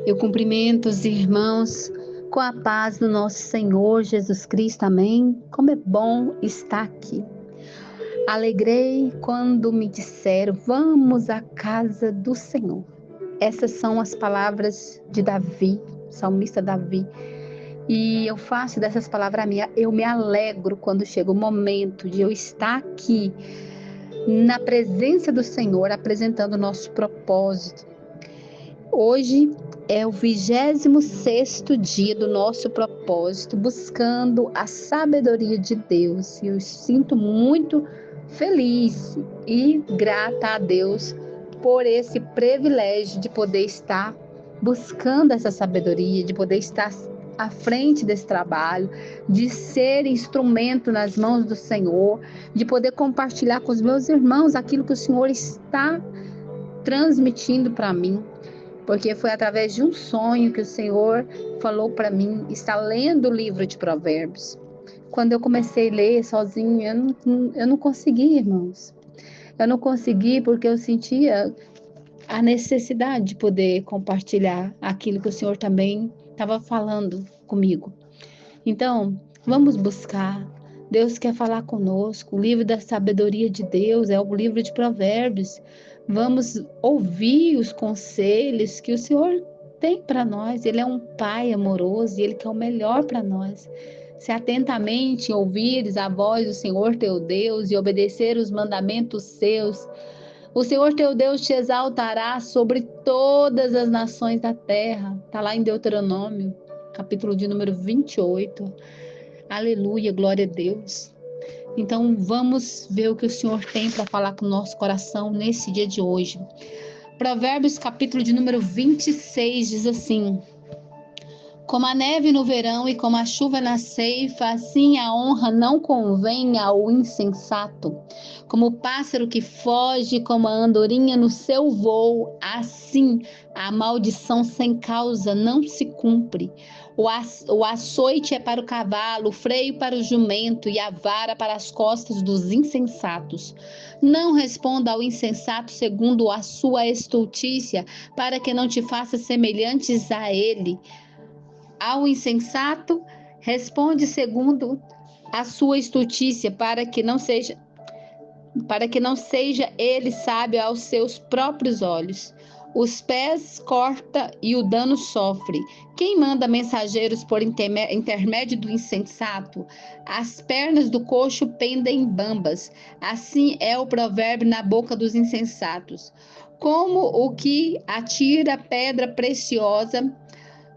Eu cumprimento os irmãos com a paz do nosso Senhor Jesus Cristo, amém? Como é bom estar aqui. Alegrei quando me disseram, vamos à casa do Senhor. Essas são as palavras de Davi, salmista Davi. E eu faço dessas palavras minhas, eu me alegro quando chega o momento de eu estar aqui, na presença do Senhor, apresentando o nosso propósito. Hoje é o 26º dia do nosso propósito, buscando a sabedoria de Deus. E eu sinto muito feliz e grata a Deus por esse privilégio de poder estar buscando essa sabedoria, de poder estar à frente desse trabalho, de ser instrumento nas mãos do Senhor, de poder compartilhar com os meus irmãos aquilo que o Senhor está transmitindo para mim. Porque foi através de um sonho que o Senhor falou para mim, está lendo o livro de Provérbios. Quando eu comecei a ler sozinha, eu não consegui, irmãos. Eu não consegui porque eu sentia a necessidade de poder compartilhar aquilo que o Senhor também estava falando comigo. Então, vamos buscar. Deus quer falar conosco. O livro da sabedoria de Deus é o livro de Provérbios. Vamos ouvir os conselhos que o Senhor tem para nós. Ele é um Pai amoroso e Ele quer o melhor para nós. Se atentamente ouvires a voz do Senhor teu Deus e obedecer os mandamentos seus, o Senhor teu Deus te exaltará sobre todas as nações da terra. Está lá em Deuteronômio, capítulo de número 28. Aleluia, glória a Deus. Então vamos ver o que o Senhor tem para falar com o nosso coração nesse dia de hoje. Provérbios capítulo de número 26 diz assim: como a neve no verão e como a chuva na ceifa, assim a honra não convém ao insensato. Como o pássaro que foge, como a andorinha no seu voo, assim a maldição sem causa não se cumpre. O açoite é para o cavalo, o freio para o jumento e a vara para as costas dos insensatos. Não responda ao insensato segundo a sua estultícia, para que não te faça semelhantes a ele. Ao insensato, responde segundo a sua estultícia, para que não seja ele sábio aos seus próprios olhos. Os pés corta e o dano sofre. Quem manda mensageiros por intermédio do insensato? As pernas do coxo pendem bambas. Assim é o provérbio na boca dos insensatos. Como o que atira pedra preciosa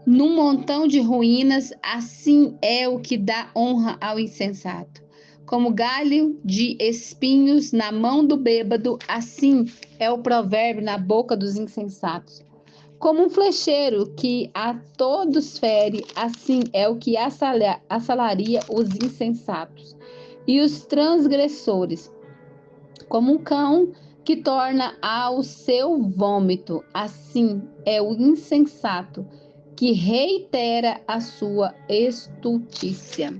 num montão de ruínas, assim é o que dá honra ao insensato. Como galho de espinhos na mão do bêbado, assim é o provérbio na boca dos insensatos. Como um flecheiro que a todos fere, assim é o que assalaria os insensatos e os transgressores. Como um cão que torna ao seu vômito, assim é o insensato que reitera a sua estultícia.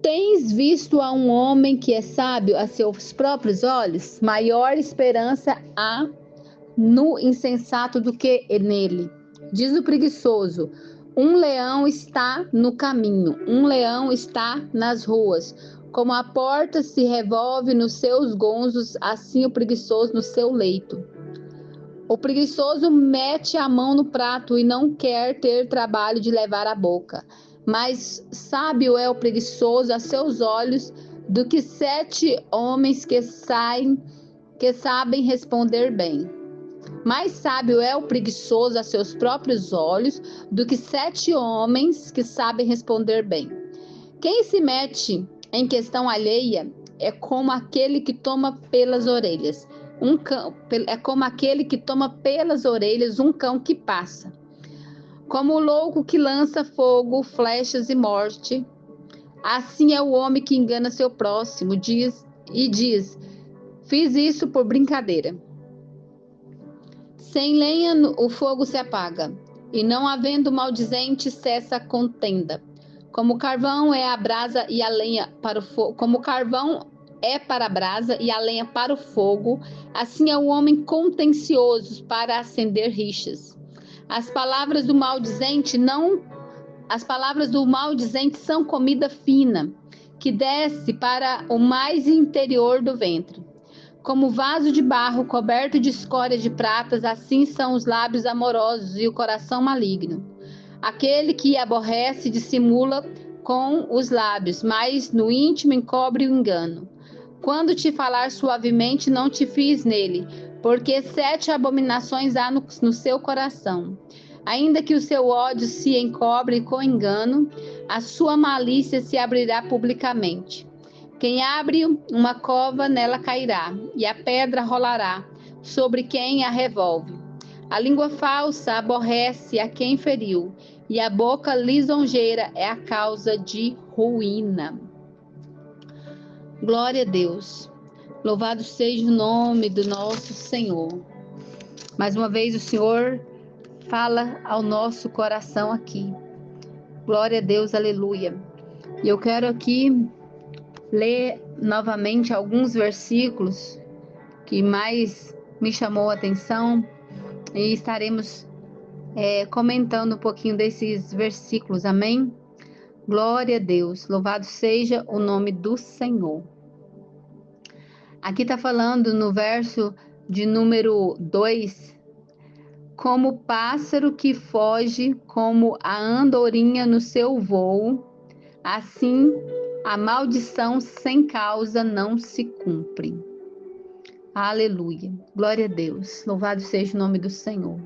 Tens visto a um homem que é sábio a seus próprios olhos? Maior esperança há no insensato do que nele. Diz o preguiçoso: um leão está no caminho, um leão está nas ruas. Como a porta se revolve nos seus gonzos, assim o preguiçoso no seu leito. O preguiçoso mete a mão no prato e não quer ter trabalho de levar à boca. Mas sábio é o preguiçoso a seus olhos do que 7 homens que sabem responder bem. Mais sábio é o preguiçoso a seus próprios olhos do que 7 homens que sabem responder bem. Quem se mete em questão alheia é como aquele que toma pelas orelhas. É como aquele que toma pelas orelhas um cão que passa. Como o louco que lança fogo, flechas e morte, assim é o homem que engana seu próximo, diz, fiz isso por brincadeira. Sem lenha o fogo se apaga, e não havendo maldizente cessa a contenda. Como o carvão é a brasa e a lenha para o fogo, como o carvão é para a brasa e a lenha para o fogo, assim é o homem contencioso para acender rixas. As palavras do maldizente são comida fina, que desce para o mais interior do ventre. Como vaso de barro coberto de escória de pratas, assim são os lábios amorosos e o coração maligno. Aquele que aborrece dissimula com os lábios, mas no íntimo encobre o engano. Quando te falar suavemente, não te fies nele, porque 7 abominações há no seu coração. Ainda que o seu ódio se encobre com engano, a sua malícia se abrirá publicamente. Quem abre uma cova, nela cairá, e a pedra rolará sobre quem a revolve. A língua falsa aborrece a quem feriu, e a boca lisonjeira é a causa de ruína. Glória a Deus. Louvado seja o nome do nosso Senhor. Mais uma vez o Senhor fala ao nosso coração aqui. Glória a Deus, aleluia. E eu quero aqui ler novamente alguns versículos que mais me chamou a atenção e estaremos comentando um pouquinho desses versículos, amém? Glória a Deus, louvado seja o nome do Senhor. Aqui está falando no verso de número 2, como o pássaro que foge, como a andorinha no seu voo, assim a maldição sem causa não se cumpre. Aleluia, glória a Deus, louvado seja o nome do Senhor.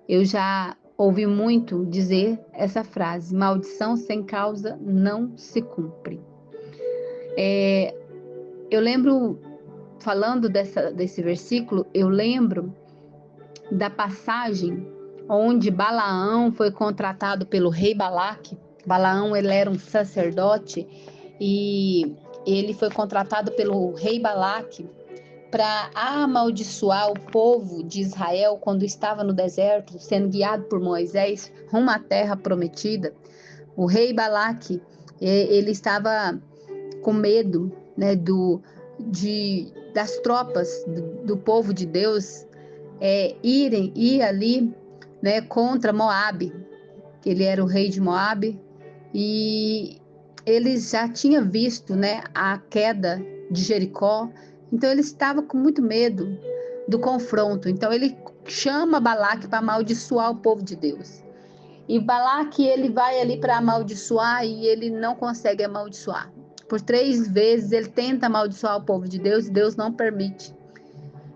Eu já ouvi muito dizer essa frase, maldição sem causa não se cumpre. Eu lembro, falando desse versículo, eu lembro da passagem onde Balaão foi contratado pelo rei Balaque. Balaão, ele era um sacerdote e ele foi contratado pelo rei Balaque para amaldiçoar o povo de Israel quando estava no deserto, sendo guiado por Moisés rumo à terra prometida. O rei Balaque, ele estava com medo, né, das tropas do povo de Deus ir ali, né, contra Moabe, que ele era o rei de Moabe, e ele já tinha visto, né, a queda de Jericó. Então ele estava com muito medo do confronto. Então ele chama Balaque para amaldiçoar o povo de Deus. E Balaque, ele vai ali para amaldiçoar e ele não consegue amaldiçoar. Por 3 vezes ele tenta amaldiçoar o povo de Deus e Deus não permite.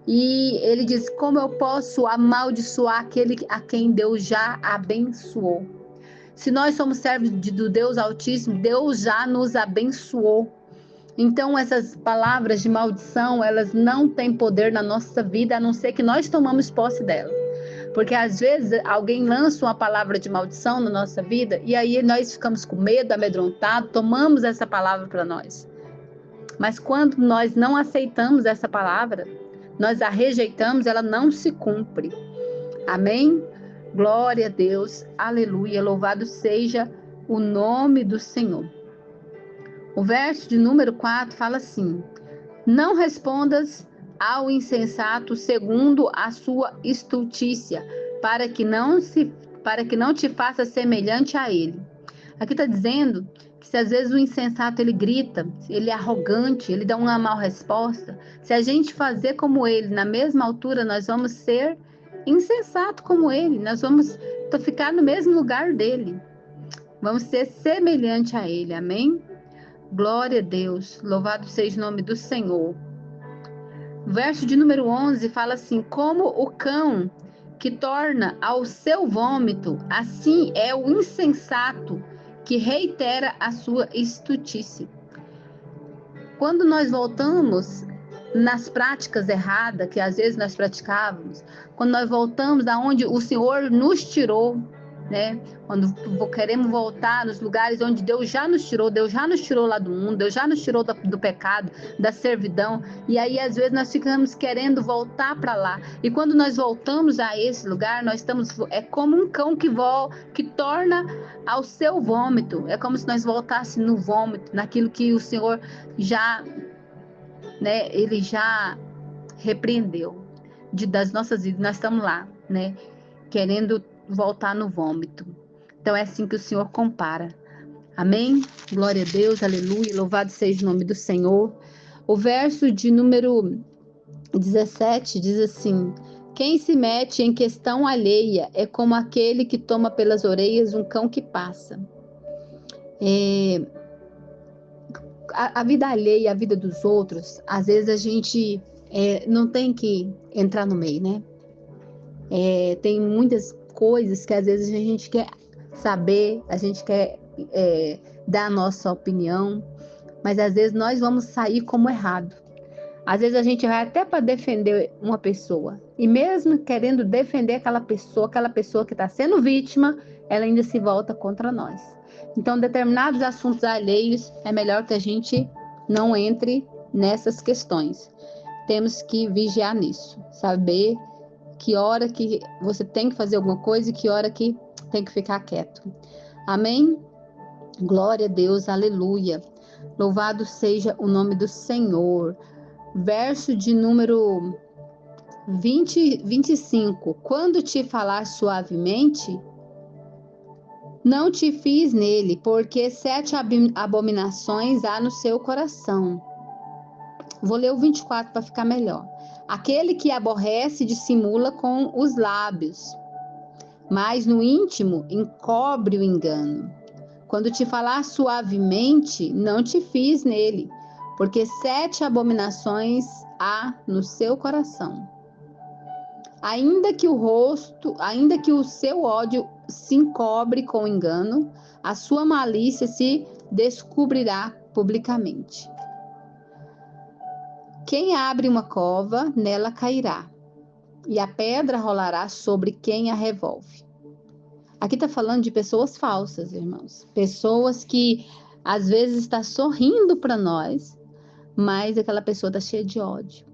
E ele diz, como eu posso amaldiçoar aquele a quem Deus já abençoou? Se nós somos servos do Deus Altíssimo, Deus já nos abençoou. Então, essas palavras de maldição, elas não têm poder na nossa vida, a não ser que nós tomamos posse dela. Porque às vezes alguém lança uma palavra de maldição na nossa vida e aí nós ficamos com medo, amedrontados, tomamos essa palavra para nós. Mas quando nós não aceitamos essa palavra, nós a rejeitamos, ela não se cumpre. Amém? Glória a Deus, aleluia, louvado seja o nome do Senhor. O verso de número 4 fala assim: não respondas ao insensato segundo a sua estultícia, para que não te faça semelhante a ele. Aqui está dizendo que se às vezes o insensato ele grita, ele é arrogante, ele dá uma mal resposta, se a gente fazer como ele, na mesma altura, nós vamos ser insensato como ele, nós vamos ficar no mesmo lugar dele, vamos ser semelhante a ele, amém? Glória a Deus, louvado seja o nome do Senhor. O verso de número 11 fala assim: como o cão que torna ao seu vômito, assim é o insensato que reitera a sua estultícia. Quando nós voltamos nas práticas erradas, que às vezes nós praticávamos, quando nós voltamos aonde o Senhor nos tirou, né? Quando queremos voltar nos lugares onde Deus já nos tirou lá do mundo, Deus já nos tirou do pecado, da servidão, e aí às vezes nós ficamos querendo voltar para lá, e quando nós voltamos a esse lugar, nós estamos, é como um cão que torna ao seu vômito, é como se nós voltássemos no vômito, naquilo que o Senhor já né, ele já repreendeu das nossas vidas. Nós estamos lá, né, querendo voltar no vômito. Então é assim que o Senhor compara. Amém? Glória a Deus, aleluia, louvado seja o nome do Senhor. O verso de número 17 diz assim: quem se mete em questão alheia é como aquele que toma pelas orelhas um cão que passa. A vida alheia, a vida dos outros, às vezes a gente não tem que entrar no meio, né? Tem muitas coisas que às vezes a gente quer saber, a gente quer dar a nossa opinião, mas às vezes nós vamos sair como errado. Às vezes a gente vai até para defender uma pessoa, e mesmo querendo defender aquela pessoa que está sendo vítima, ela ainda se volta contra nós. Então, determinados assuntos alheios, é melhor que a gente não entre nessas questões. Temos que vigiar nisso, saber que hora que você tem que fazer alguma coisa e que hora que tem que ficar quieto. Amém? Glória a Deus, aleluia. Louvado seja o nome do Senhor. Verso de número 25. Quando te falar suavemente, não te fies nele, porque 7 abominações há no seu coração. Vou ler o 24 para ficar melhor. Aquele que aborrece dissimula com os lábios, mas no íntimo encobre o engano. Quando te falar suavemente, não te fies nele, porque 7 abominações há no seu coração. Ainda que o seu ódio se encobre com engano, a sua malícia se descobrirá publicamente. Quem abre uma cova, nela cairá, e a pedra rolará sobre quem a revolve. Aqui está falando de pessoas falsas, irmãos. Pessoas que às vezes estão sorrindo para nós, mas aquela pessoa está cheia de ódio.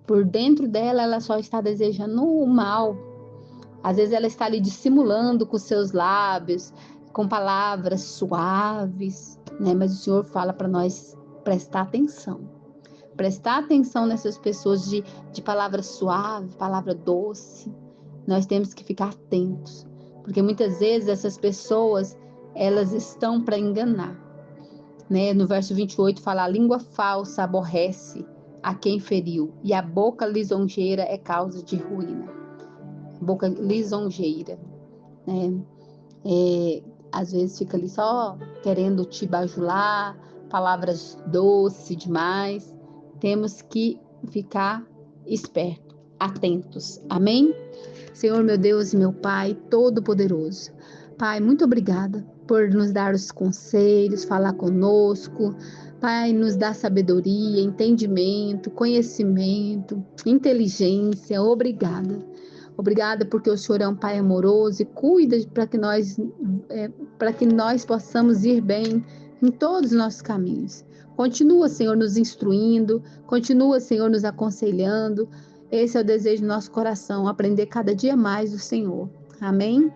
Por dentro dela, ela só está desejando o mal. Às vezes ela está ali dissimulando com seus lábios, com palavras suaves, né? Mas o Senhor fala para nós prestar atenção. Prestar atenção nessas pessoas de palavra suave, palavra doce. Nós temos que ficar atentos. Porque muitas vezes essas pessoas, elas estão para enganar. Né? No verso 28 fala: a língua falsa aborrece a quem feriu, e a boca lisonjeira é causa de ruína. Boca lisonjeira, né? Às vezes fica ali só querendo te bajular, palavras doces demais. Temos que ficar espertos, atentos. Amém? Senhor, meu Deus e meu Pai Todo-Poderoso. Pai, muito obrigada por nos dar os conselhos, falar conosco. Pai, nos dá sabedoria, entendimento, conhecimento, inteligência. Obrigada. Obrigada porque o Senhor é um Pai amoroso e cuida para que nós possamos ir bem em todos os nossos caminhos. Continua, Senhor, nos instruindo, continua, Senhor, nos aconselhando. Esse é o desejo do nosso coração, aprender cada dia mais do Senhor. Amém?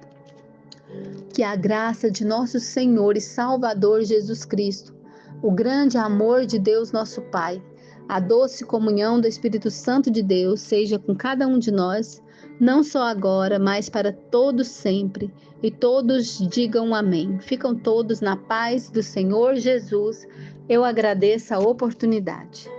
Que a graça de nosso Senhor e Salvador Jesus Cristo, o grande amor de Deus nosso Pai, a doce comunhão do Espírito Santo de Deus seja com cada um de nós, não só agora, mas para todos sempre. E todos digam amém. Ficam todos na paz do Senhor Jesus. Eu agradeço a oportunidade.